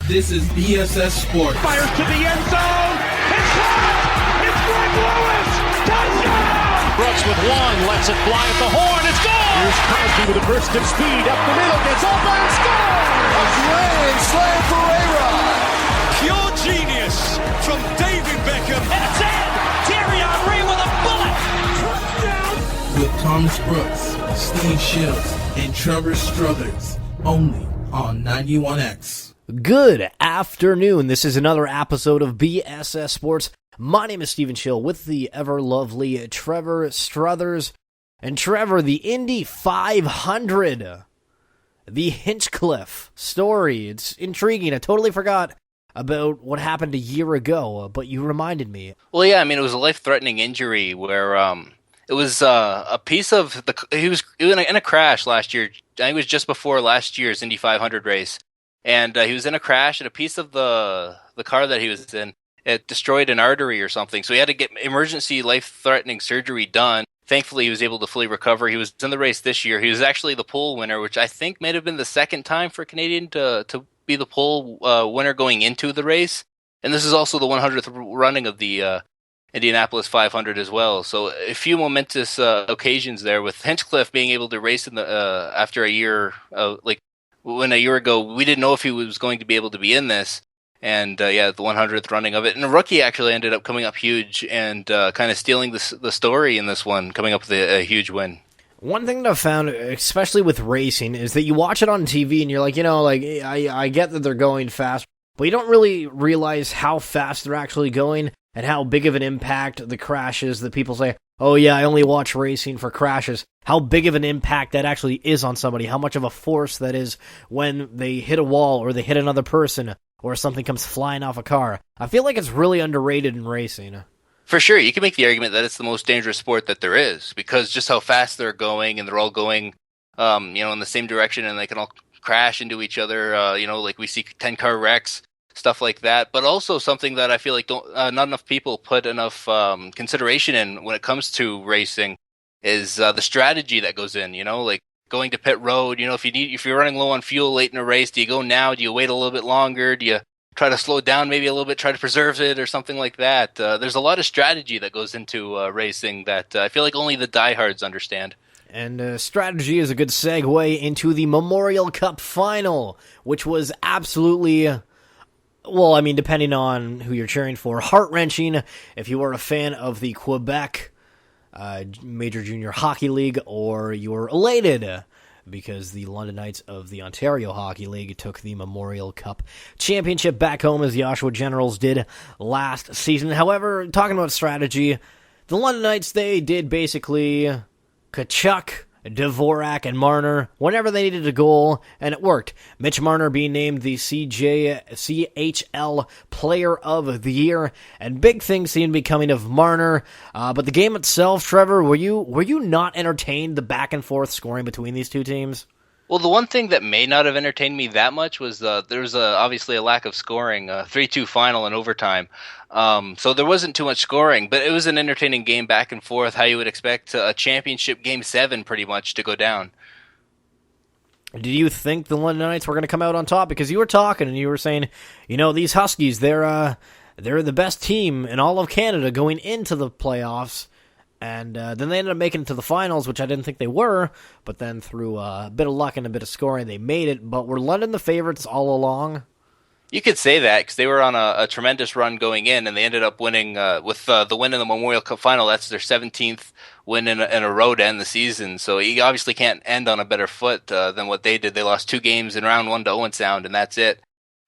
This is BSS Sports. Fires to the end zone. It's caught. It's Greg Lewis. Touchdown. Brooks with one. Lets it fly at the horn. It's gone. Here's Crosby with a burst of speed up the middle. Gets open and scores. A grand slam for A-Rod. Pure genius from David Beckham. And it's in. Thierry Henry with a bullet. Touchdown. With Thomas Brooks, Steve Schill, and Trevor Struthers. Only on 91X. Good afternoon. This is another episode of BSS Sports. My name is Steven Schill with the ever-lovely Trevor Struthers. And Trevor, the Indy 500, the Hinchcliffe story. It's intriguing. I totally forgot about what happened a year ago, but you reminded me. Well, yeah, I mean, it was a life-threatening injury where it was a piece of the. He was in a crash last year. I think it was just before last year's Indy 500 race. And he was in a crash, and a piece of the car that he was in, it destroyed an artery or something. So he had to get emergency life-threatening surgery done. Thankfully, he was able to fully recover. He was in the race this year. He was actually the pole winner, which I think may have been the second time for a Canadian to be the pole winner going into the race. And this is also the 100th running of the Indianapolis 500 as well. So a few momentous occasions there, with Hinchcliffe being able to race in the after a year, when a year ago we didn't know if he was going to be able to be in this. And the 100th running of it. And a rookie actually ended up coming up huge and kind of stealing the story in this one, coming up with a huge win. One thing that I've found, especially with racing, is that you watch it on TV and you're like, I get that they're going fast, but you don't really realize how fast they're actually going and how big of an impact the crashes that people say, oh yeah, I only watch racing for crashes. How big of an impact that actually is on somebody, how much of a force that is when they hit a wall or they hit another person or something comes flying off a car. I feel like it's really underrated in racing. For sure, you can make the argument that it's the most dangerous sport that there is, because just how fast they're going, and they're all going, in the same direction, and they can all crash into each other. Like we see 10-car wrecks, stuff like that. But also something that I feel like not enough people put enough consideration in when it comes to racing is the strategy that goes in. Like going to pit road. If you're running low on fuel late in a race, do you go now? Do you wait a little bit longer? Do you try to slow down maybe a little bit, try to preserve it or something like that? There's a lot of strategy that goes into racing that I feel like only the diehards understand. And strategy is a good segue into the Memorial Cup final, which was absolutely, depending on who you're cheering for, heart-wrenching if you were a fan of the Quebec Major Junior Hockey League, or you were elated because the London Knights of the Ontario Hockey League took the Memorial Cup championship back home as the Oshawa Generals did last season. However, talking about strategy, the London Knights, they did basically Tkachuk, Dvorak, and Marner whenever they needed a goal, and it worked. Mitch Marner being named the CJLX Player of the Year, and big things seem to be coming of Marner. But the game itself, Trevor, were you not entertained, the back and forth scoring between these two teams? Well, the one thing that may not have entertained me that much was there was obviously a lack of scoring, 3-2 final in overtime. So there wasn't too much scoring, but it was an entertaining game back and forth, how you would expect a championship Game 7 pretty much to go down. Did you think the London Knights were going to come out on top? Because you were talking and you were saying, these Huskies, they're the best team in all of Canada going into the playoffs. And then they ended up making it to the finals, which I didn't think they were, but then through a bit of luck and a bit of scoring, they made it. But were London the favorites all along? You could say that, because they were on a tremendous run going in, and they ended up winning with the win in the Memorial Cup final. That's their 17th win in a row to end the season. So you obviously can't end on a better foot than what they did. They lost 2 games in round 1 to Owen Sound, and that's it.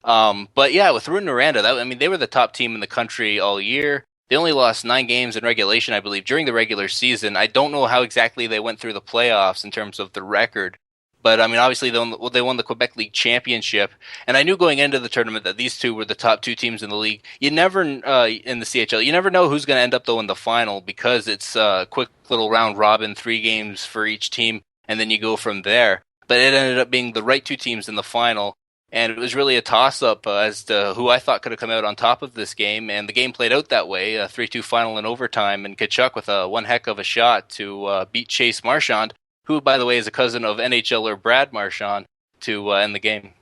But yeah, with Rouyn-Noranda, they were the top team in the country all year. They only lost 9 games in regulation, I believe, during the regular season. I don't know how exactly they went through the playoffs in terms of the record. But, obviously, they won the Quebec League Championship. And I knew going into the tournament that these two were the top 2 teams in the league. You never, in the CHL, you never know who's going to end up, though, in the final, because it's a quick little round robin, 3 games for each team, and then you go from there. But it ended up being the right 2 teams in the final. And it was really a toss-up as to who I thought could have come out on top of this game. And the game played out that way, a 3-2 final in overtime. And Tkachuk with one heck of a shot to beat Chase Marchand, who, by the way, is a cousin of NHLer Brad Marchand, to end the game.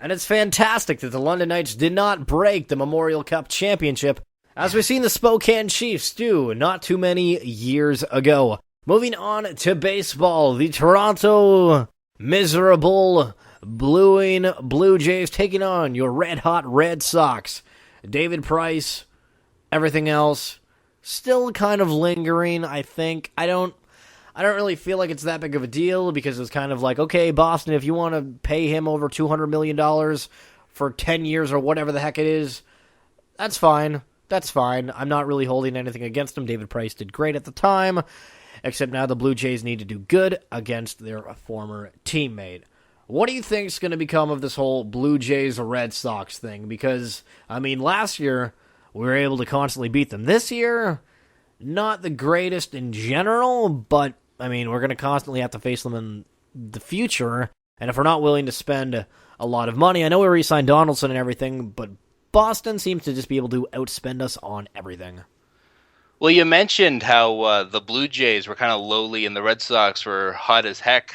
And it's fantastic that the London Knights did not break the Memorial Cup championship, as we've seen the Spokane Chiefs do not too many years ago. Moving on to baseball, the Toronto miserable Blue Jays taking on your red-hot Red Sox. David Price, everything else, still kind of lingering, I think. I don't really feel like it's that big of a deal because it's kind of like, okay, Boston, if you want to pay him over $200 million for 10 years or whatever the heck it is, that's fine. That's fine. I'm not really holding anything against him. David Price did great at the time, except now the Blue Jays need to do good against their former teammate. What do you think is going to become of this whole Blue Jays-Red Sox thing? Because, I mean, last year we were able to constantly beat them. This year, not the greatest in general, but, I mean, we're going to constantly have to face them in the future. And if we're not willing to spend a lot of money, I know we re-signed Donaldson and everything, but Boston seems to just be able to outspend us on everything. Well, you mentioned how the Blue Jays were kind of lowly and the Red Sox were hot as heck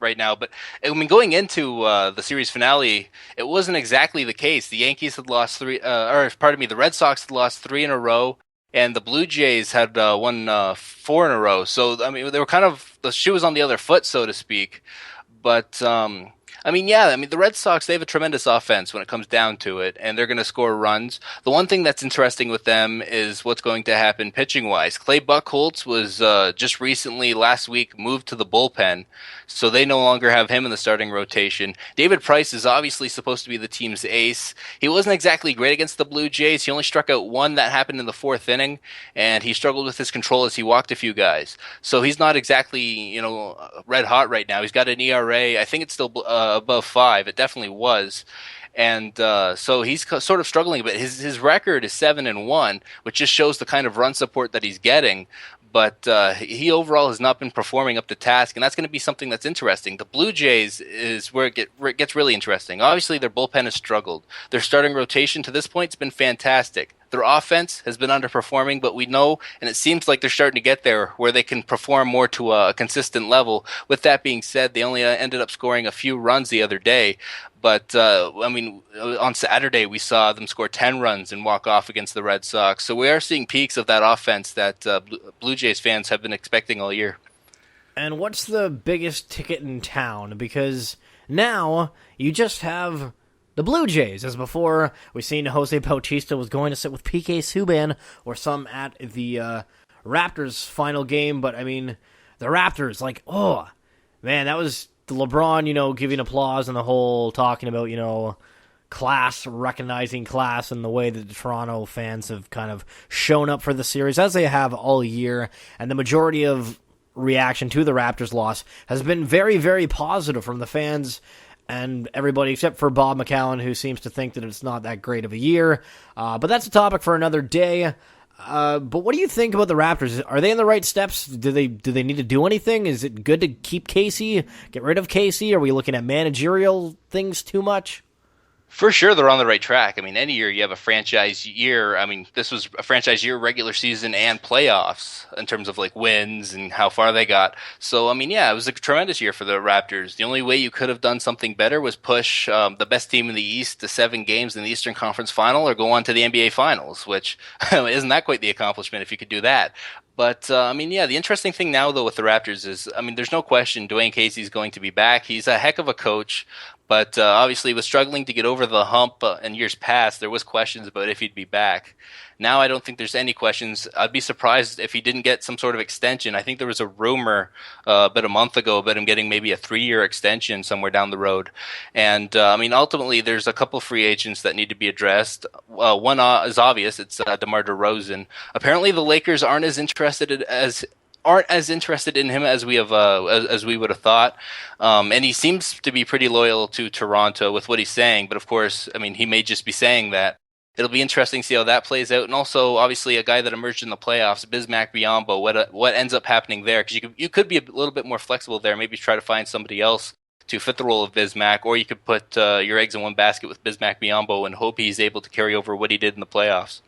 right now. But I mean, going into the series finale, it wasn't exactly the case. The Yankees had lost the Red Sox had lost 3 in a row, and the Blue Jays had won 4 in a row. So, I mean, they were kind of, the shoe was on the other foot, so to speak. But, the Red Sox, they have a tremendous offense when it comes down to it, and they're going to score runs. The one thing that's interesting with them is what's going to happen pitching-wise. Clay Buchholz was just recently, last week, moved to the bullpen, so they no longer have him in the starting rotation. David Price is obviously supposed to be the team's ace. He wasn't exactly great against the Blue Jays. He only struck out 1 that happened in the 4th inning, and he struggled with his control as he walked a few guys. So he's not exactly, red hot right now. He's got an ERA, I think it's still above 5. It definitely was. And so he's sort of struggling, but his record is 7-1, which just shows the kind of run support that he's getting. But he overall has not been performing up to task, and that's going to be something that's interesting. The Blue Jays is where it gets really interesting. Obviously, their bullpen has struggled. Their starting rotation to this point has been fantastic. Their offense has been underperforming, but we know, and it seems like they're starting to get there, where they can perform more to a consistent level. With that being said, they only ended up scoring a few runs the other day. But, on Saturday, we saw them score 10 runs and walk off against the Red Sox. So we are seeing peaks of that offense that Blue Jays fans have been expecting all year. And what's the biggest ticket in town? Because now you just have the Blue Jays. As before, we've seen Jose Bautista was going to sit with PK Subban or some at the Raptors' final game. But, I mean, the Raptors, that was the LeBron, giving applause and the whole talking about, class, recognizing class, and the way that the Toronto fans have kind of shown up for the series, as they have all year. And the majority of reaction to the Raptors' loss has been very, very positive from the fans and everybody except for Bob McCown, who seems to think that it's not that great of a year. But that's a topic for another day. But what do you think about the Raptors? Are they in the right steps? Do they need to do anything? Is it good to keep Casey, get rid of Casey? Are we looking at managerial things too much? For sure, they're on the right track. I mean, any year you have a franchise year. I mean, this was a franchise year, regular season and playoffs in terms of wins and how far they got. So, it was a tremendous year for the Raptors. The only way you could have done something better was push the best team in the East to 7 games in the Eastern Conference Final or go on to the NBA Finals, which isn't that quite the accomplishment if you could do that. But, the interesting thing now, though, with the Raptors is, there's no question Dwayne Casey's going to be back. He's a heck of a coach, but obviously was struggling to get over the hump in years past. There was questions about if he'd be back. Now I don't think there's any questions. I'd be surprised if he didn't get some sort of extension. I think there was a rumor about a month ago about him getting maybe a 3-year extension somewhere down the road. And, ultimately there's a couple free agents that need to be addressed. One is obvious. It's DeMar DeRozan. Apparently the Lakers aren't as interested in him as we would have thought. And he seems to be pretty loyal to Toronto with what he's saying. But of course, he may just be saying that. It'll be interesting to see how that plays out. And also, obviously, a guy that emerged in the playoffs, Bismack Biyombo, what ends up happening there? Because you could be a little bit more flexible there. Maybe try to find somebody else to fit the role of Bismack. Or you could put your eggs in one basket with Bismack Biyombo and hope he's able to carry over what he did in the playoffs.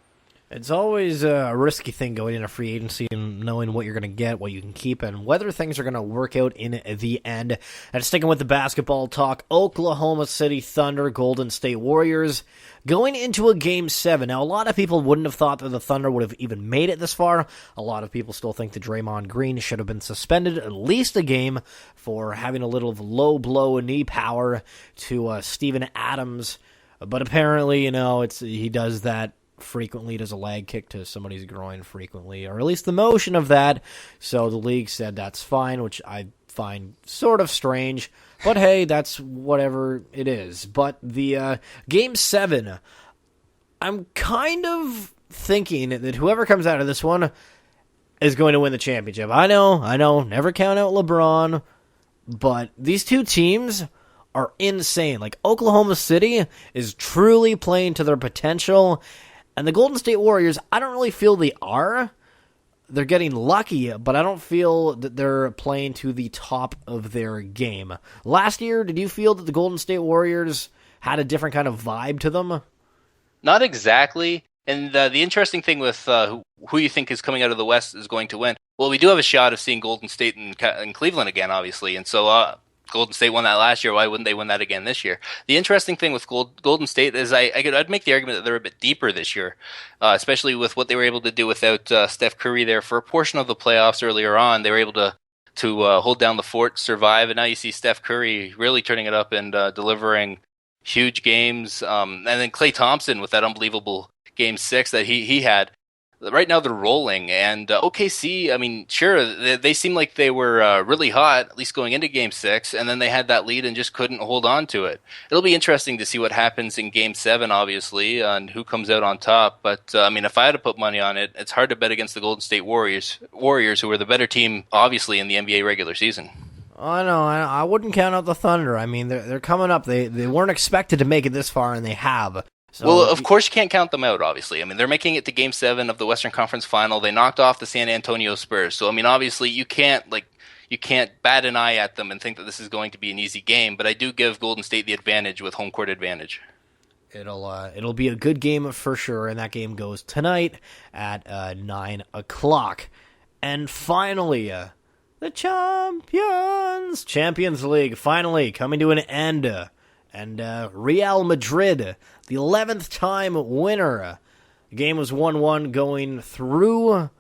It's always a risky thing going into free agency and knowing what you're going to get, what you can keep, and whether things are going to work out in the end. And sticking with the basketball talk, Oklahoma City Thunder, Golden State Warriors, going into a Game 7. Now, a lot of people wouldn't have thought that the Thunder would have even made it this far. A lot of people still think that Draymond Green should have been suspended at least a game for having a little low blow knee power to Steven Adams. But apparently, he does that frequently, does a leg kick to somebody's groin frequently, or at least the motion of that. So the league said that's fine, which I find sort of strange. But hey, that's whatever it is. But the Game 7, I'm kind of thinking that whoever comes out of this one is going to win the championship. I know, never count out LeBron, but these two teams are insane. Like, Oklahoma City is truly playing to their potential, and the Golden State Warriors, I don't really feel they are. They're getting lucky, but I don't feel that they're playing to the top of their game. Last year, did you feel that the Golden State Warriors had a different kind of vibe to them? Not exactly. And the interesting thing with who you think is coming out of the West is going to win, well, we do have a shot of seeing Golden State in Cleveland again, obviously. And so Golden State won that last year. Why wouldn't they win that again this year? The interesting thing with Golden State is I'd make the argument that they're a bit deeper this year, especially with what they were able to do without Steph Curry there for a portion of the playoffs earlier on. They were able to hold down the fort, survive, and now you see Steph Curry really turning it up and delivering huge games. And then Klay Thompson with that unbelievable Game 6 that he had. Right now they're rolling, and OKC, I mean, sure, they seem like they were really hot, at least going into Game 6, and then they had that lead and just couldn't hold on to it. It'll be interesting to see what happens in Game 7, obviously, and who comes out on top. But, I mean, if I had to put money on it, it's hard to bet against the Golden State Warriors, who are the better team, obviously, in the NBA regular season. Oh, no, I wouldn't count out the Thunder. I mean, they're coming up. They weren't expected to make it this far, and they have. So, well, of course you can't count them out, obviously. I mean, they're making it to Game 7 of the Western Conference Final. They knocked off the San Antonio Spurs. So, I mean, obviously you can't bat an eye at them and think that this is going to be an easy game. But I do give Golden State the advantage with home court advantage. It'll be a good game for sure, and that game goes tonight at 9 o'clock. And finally, the Champions League finally coming to an end. And Real Madrid, the 11th time winner. The game was 1-1 going through,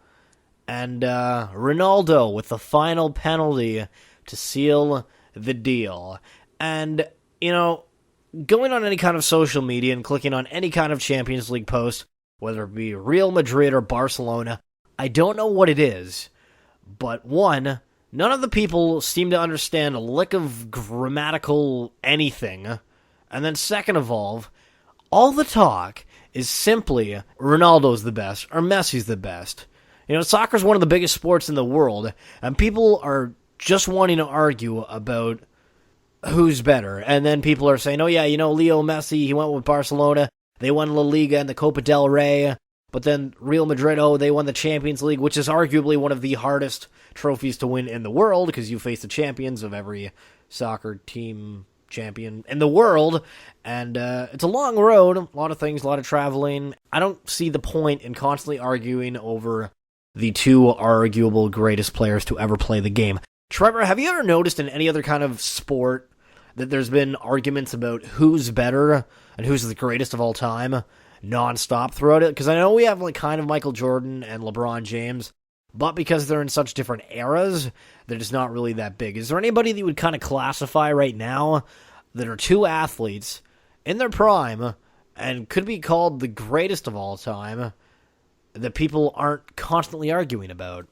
and Ronaldo with the final penalty to seal the deal. And, going on any kind of social media and clicking on any kind of Champions League post, whether it be Real Madrid or Barcelona, I don't know what it is, but one, none of the people seem to understand a lick of grammatical anything. And then second of all the talk is simply Ronaldo's the best or Messi's the best. Soccer's one of the biggest sports in the world, and people are just wanting to argue about who's better. And then people are saying, oh yeah, Leo Messi, he went with Barcelona, they won La Liga and the Copa del Rey, but then Real Madrid, they won the Champions League, which is arguably one of the hardest trophies to win in the world, because you face the champions of every soccer team champion in the world, and it's a long road, a lot of things, a lot of traveling. I don't see the point in constantly arguing over the two arguable greatest players to ever play the game. Trevor, have you ever noticed in any other kind of sport that there's been arguments about who's better and who's the greatest of all time nonstop throughout it? Because I know we have kind of Michael Jordan and LeBron James, but because they're in such different eras, they're just not really that big. Is there anybody that you would kind of classify right now that are two athletes in their prime and could be called the greatest of all time that people aren't constantly arguing about?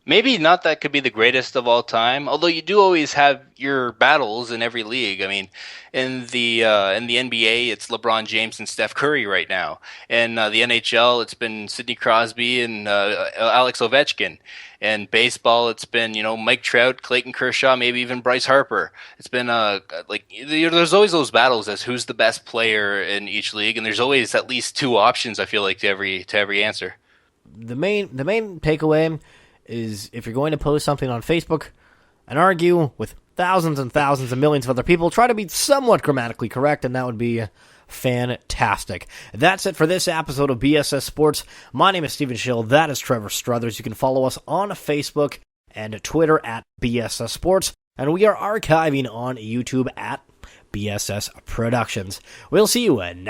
Maybe not that could be the greatest of all time, although you do always have your battles in every league. I mean, in the NBA, it's LeBron James and Steph Curry right now. In the NHL, it's been Sidney Crosby and Alex Ovechkin. In baseball, it's been Mike Trout, Clayton Kershaw, maybe even Bryce Harper. It's been there's always those battles as who's the best player in each league, and there's always at least two options. I feel like to every answer. The main takeaway is if you're going to post something on Facebook and argue with thousands and thousands and millions of other people, try to be somewhat grammatically correct, and that would be fantastic. That's it for this episode of BSS Sports. My name is Stephen Schill. That is Trevor Struthers. You can follow us on Facebook and Twitter at BSS Sports, and we are archiving on YouTube at BSS Productions. We'll see you